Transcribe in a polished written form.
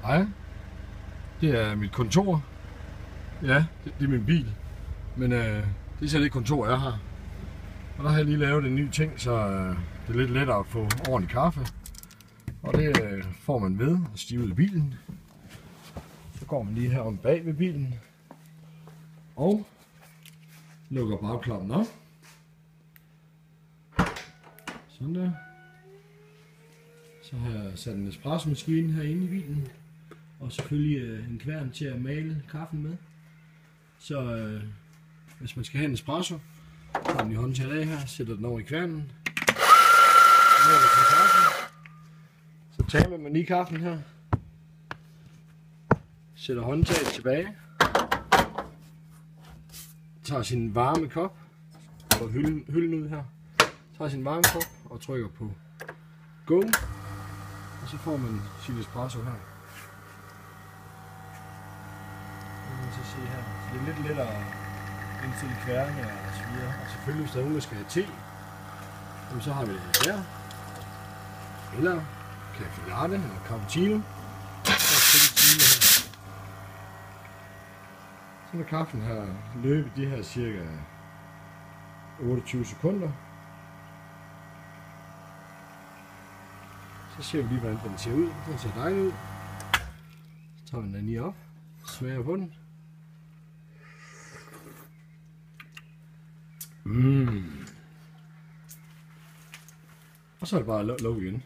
Hej, det er mit kontor. Ja, det er min bil. Men det er så det kontor, jeg har. Og der har jeg lige lavet en ny ting, så det er lidt lettere at få ordentlig kaffe. Og det får man ved at stige ud af bilen. Så går man lige her om bag ved bilen. Og lukker bagklappen op. Sådan der. Så har jeg sat en espresso-maskine herinde i bilen. Og selvfølgelig en kværn til at male kaffen med. Så hvis man skal have en espresso, så tager man lige håndtaget af her, sætter den over i kværnen. Så tager man lige kaffen her. Sætter håndtaget tilbage. Tager sin varme kop. Og hylden ud her. Tager sin varme kop og trykker på go. Og så får man sin espresso her. Så se her. Så det er lidt lettere at indstille kværne og så videre. Og selvfølgelig hvis der er nogen, der skal have te, så har vi det her. Eller café latte eller cappuccino. Så når kaffen har løbet de her cirka 28 sekunder, så ser vi lige, hvordan den ser ud. Den ser dejlig ud. Så tager vi den lige op, smager på den. Og så er det bare at lukke igen.